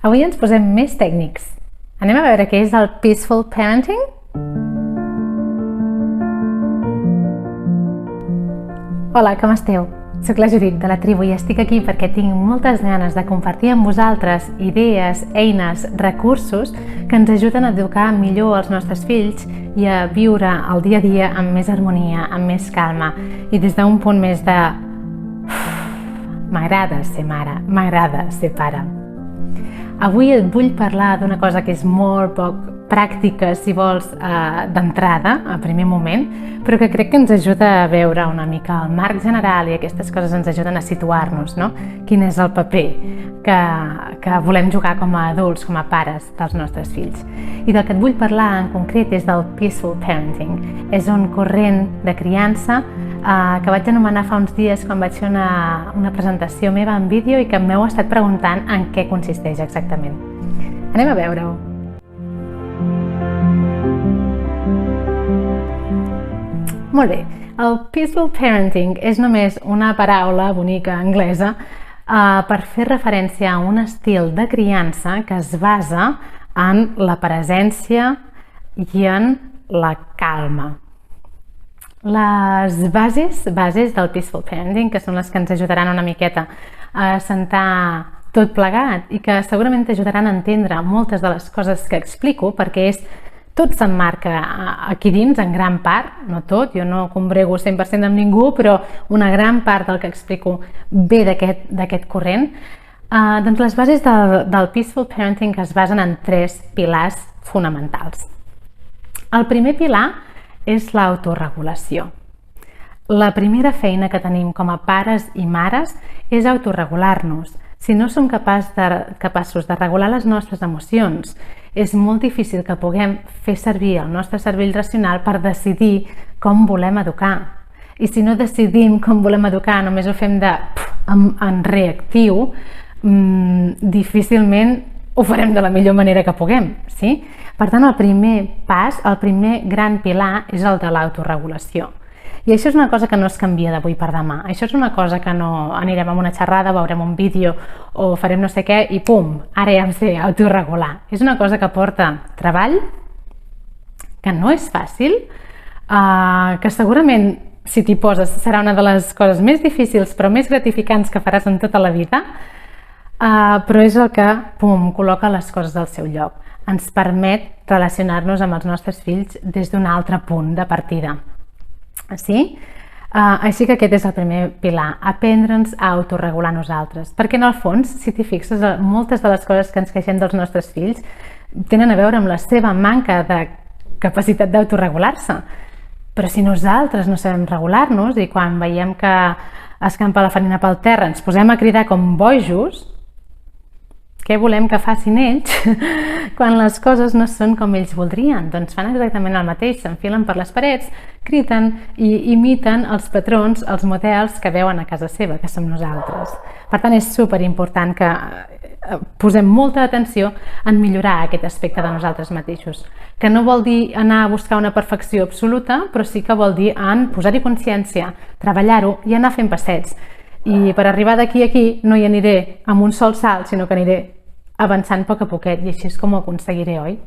Avui ens posem més tècnics. Anem a veure què és el Peaceful Parenting? Hola, com esteu? Soc la Judit de la tribu i estic aquí perquè tinc moltes ganes de compartir amb vosaltres idees, eines, recursos que ens ajuden a educar millor els nostres fills i a viure el dia a dia amb més harmonia, amb més calma i des d'un punt més de m'agrada ser mare, m'agrada ser pare. Avui et vull parlar d'una cosa que és molt poc pràctica, si vols, d'entrada, a primer moment, però que crec que ens ajuda a veure una mica el marc general i aquestes coses ens ajuden a situar-nos, no? Quin és el paper que volem jugar com a adults, com a pares dels nostres fills. I del que et vull parlar en concret és del Peaceful Parenting. És un corrent de criança que vaig anomenar fa uns dies quan vaig fer una presentació meva en vídeo i que m'heu estat preguntant en què consisteix exactament. Anem a veure-ho. Molt bé, el Peaceful Parenting és només una paraula bonica anglesa per fer referència a un estil de criança que es basa en la presència i en la calma. Les bases del Peaceful Parenting, que són les que ens ajudaran una miqueta a assentar tot plegat i que segurament t'ajudaran a entendre moltes de les coses que explico, perquè tot s'emmarca aquí dins, en gran part, no tot, jo no combrego 100% amb ningú, però una gran part del que explico ve d'aquest corrent. Doncs les bases del Peaceful Parenting es basen en 3 pilars fonamentals. El primer pilar és l'autoregulació. La primera feina que tenim com a pares i mares és autoregular-nos. Si no som capaços de regular les nostres emocions, és molt difícil que puguem fer servir el nostre cervell racional per decidir com volem educar. I si no decidim com volem educar, només ho fem en reactiu, difícilment ho farem de la millor manera que puguem, sí? Per tant, el primer pas, el primer gran pilar és el de l'autoregulació. I això és una cosa que no es canvia d'avui per demà. Això és una cosa que no anirem a una xerrada, veurem un vídeo o farem no sé què i pum, ara ja em sé autoregular. És una cosa que porta treball, que no és fàcil, que segurament si t'hi poses serà una de les coses més difícils però més gratificants que faràs en tota la vida, però és el que, pum, col·loca les coses al seu lloc. Ens permet relacionar-nos amb els nostres fills des d'un altre punt de partida. Sí? Així que aquest és el primer pilar, aprendre'ns a autorregular nosaltres. Perquè en el fons, si t'hi fixes, moltes de les coses que ens queixem dels nostres fills tenen a veure amb la seva manca de capacitat d'autoregular-se. Però si nosaltres no sabem regular-nos i quan veiem que escampa la farina pel terra ens posem a cridar com bojos, què volem que facin ells quan les coses no són com ells voldrien? Doncs fan exactament el mateix, s'enfilen per les parets, criden i imiten els patrons, els models que veuen a casa seva, que som nosaltres. Per tant, és superimportant que posem molta atenció en millorar aquest aspecte de nosaltres mateixos, que no vol dir anar a buscar una perfecció absoluta, però sí que vol dir en posar-hi consciència, treballar-ho i anar fent passets. I per arribar d'aquí a aquí no hi aniré amb un sol salt, sinó que aniré avançant a poc a poquet i així és com ho aconseguiré, oi?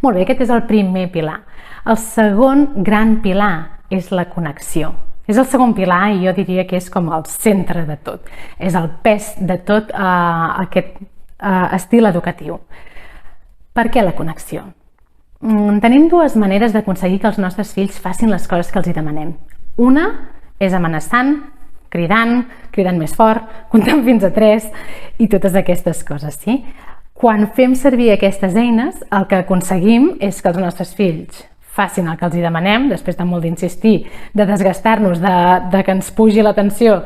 Molt bé, aquest és el primer pilar. El segon gran pilar és la connexió. És el segon pilar i jo diria que és com el centre de tot. És el pes de tot aquest estil educatiu. Per què la connexió? Tenim 2 maneres d'aconseguir que els nostres fills facin les coses que els hi demanem. Una és amenaçant, cridant més fort, comptant fins a 3 i totes aquestes coses, sí? Quan fem servir aquestes eines, el que aconseguim és que els nostres fills facin el que els hi demanem, després de molt d'insistir, de desgastar-nos, de que ens pugi la tensió,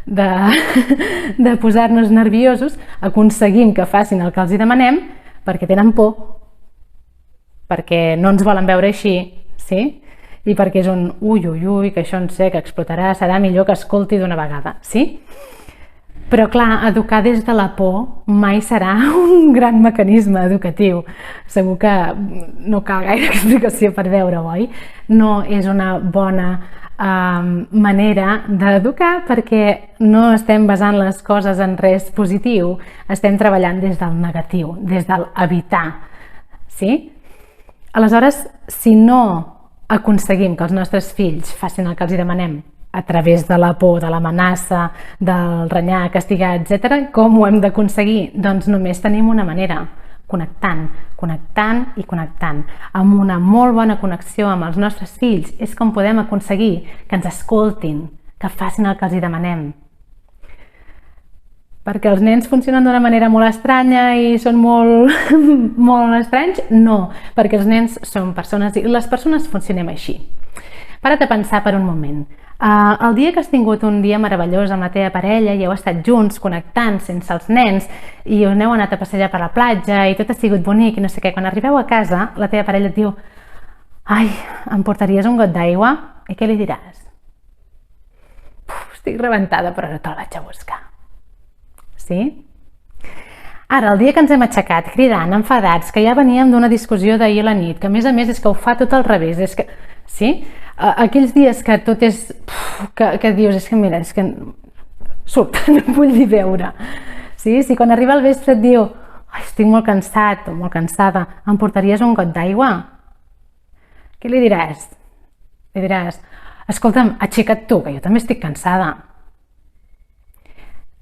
de posar-nos nerviosos, aconseguim que facin el que els hi demanem perquè tenen por, perquè no ens volen veure així, sí? I perquè és un ui, que això en sé, que explotarà, serà millor que escolti d'una vegada, sí? Però clar, educar des de la por mai serà un gran mecanisme educatiu. Segur que no cal gaire explicació per veure-ho, oi? No és una bona manera d'educar, perquè no estem basant les coses en res positiu, estem treballant des del negatiu, des de l'evitar. Sí? Aleshores, si no aconseguim que els nostres fills facin el que els demanem a través de la por, de l'amenaça, del renyar, castigar, etc., com ho hem d'aconseguir? Doncs només tenim una manera: connectant, connectant i connectant. Amb una molt bona connexió amb els nostres fills és com podem aconseguir que ens escoltin, que facin el que els demanem. Perquè els nens funcionen d'una manera molt estranya i són molt estranys? No, perquè els nens són persones i les persones funcionem així. Para't a pensar per un moment. El dia que has tingut un dia meravellós amb la teva parella i heu estat junts, connectant, sense els nens, i us n'heu anat a passejar per la platja i tot ha sigut bonic i no sé què, quan arribeu a casa, la teva parella et diu: ai, em portaries un got d'aigua? I què li diràs? Estic rebentada, però ara te'l vaig a buscar. Sí? Ara, el dia que ens hem aixecat cridant, enfadats, que ja veníem d'una discussió d'ahir a la nit, que a més és que ho fa tot al revés, és que... Sí? Aquells dies que tot és... que dius, és que mira, és que... surt, no vull dir veure. Sí? Si quan arriba el vespre et diu: ai, estic molt cansat o molt cansada, em portaries un got d'aigua? Què li diràs? Li diràs: escolta'm, aixeca't tu, que jo també estic cansada.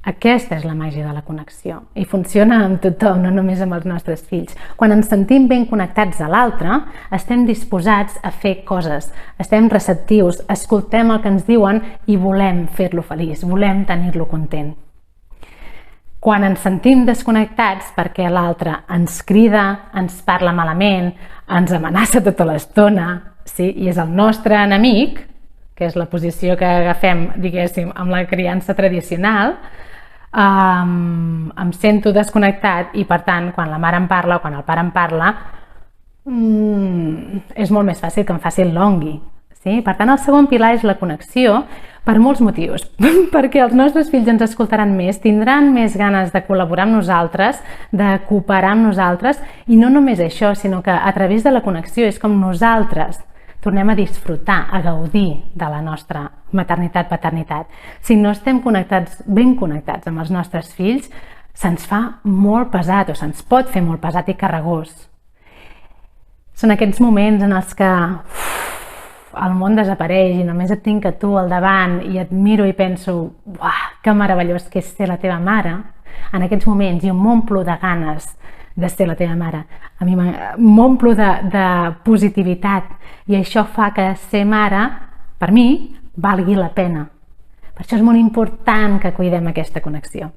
Aquesta és la màgia de la connexió i funciona amb tothom, no només amb els nostres fills. Quan ens sentim ben connectats a l'altre, estem disposats a fer coses, estem receptius, escoltem el que ens diuen i volem fer-lo feliç, volem tenir-lo content. Quan ens sentim desconnectats perquè l'altre ens crida, ens parla malament, ens amenaça tota l'estona, sí? I és el nostre enemic, que és la posició que agafem, diguéssim, amb la criança tradicional, em sento desconnectat i, per tant, quan la mare em parla o quan el pare em parla, és molt més fàcil que em faci el longui. Sí? Per tant, el segon pilar és la connexió per molts motius. Perquè els nostres fills ens escoltaran més, tindran més ganes de col·laborar amb nosaltres, de cooperar amb nosaltres, i no només això, sinó que a través de la connexió és com nosaltres tornem a disfrutar, a gaudir de la nostra maternitat-paternitat. Si no estem connectats, ben connectats amb els nostres fills, se'ns fa molt pesat o se'ns pot fer molt pesat i carregós. Són aquests moments en els que el món desapareix i només et tinc a tu al davant i et miro i penso: uah, que meravellós que és ser la teva mare. En aquests moments jo m'omplo de ganes de ser la teva mare. A mi m'omplo de positivitat i això fa que ser mare, per mi, valgui la pena. Per això és molt important que cuidem aquesta connexió.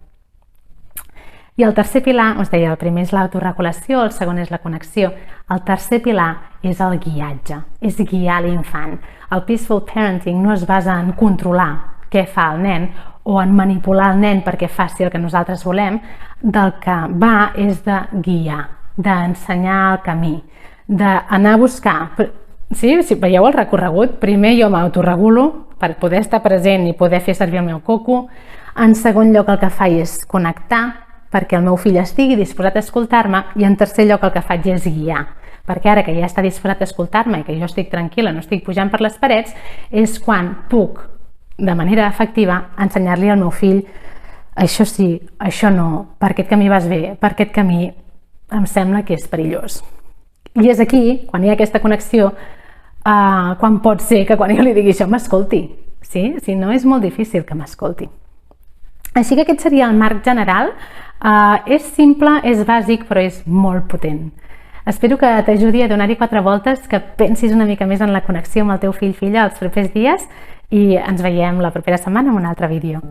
I el tercer pilar, us deia, el primer és l'autoregulació, el segon és la connexió. El tercer pilar és el guiatge, és guiar l'infant. El peaceful parenting no es basa en controlar què fa el nen o en manipular el nen perquè faci el que nosaltres volem. Del que va és de guiar, d'ensenyar el camí, d'anar a buscar. Sí, si veieu el recorregut, primer jo m'autoregulo per poder estar present i poder fer servir el meu coco. En segon lloc, el que faig és connectar perquè el meu fill estigui disposat a escoltar-me, i en tercer lloc el que faig és guiar, perquè ara que ja està disposat a escoltar-me i que jo estic tranquil·la, no estic pujant per les parets, és quan puc, de manera efectiva, ensenyar-li al meu fill: això sí, això no, per aquest camí vas bé, per aquest camí em sembla que és perillós. I és aquí, quan hi ha aquesta connexió, quan pot ser que quan jo li digui això m'escolti. Sí? Si no, és molt difícil que m'escolti. Així que aquest seria el marc general. És simple, és bàsic, però és molt potent. Espero que t'ajudi a donar-hi 4 voltes, que pensis una mica més en la connexió amb el teu fill-filla els propers dies, i ens veiem la propera setmana amb un altre vídeo.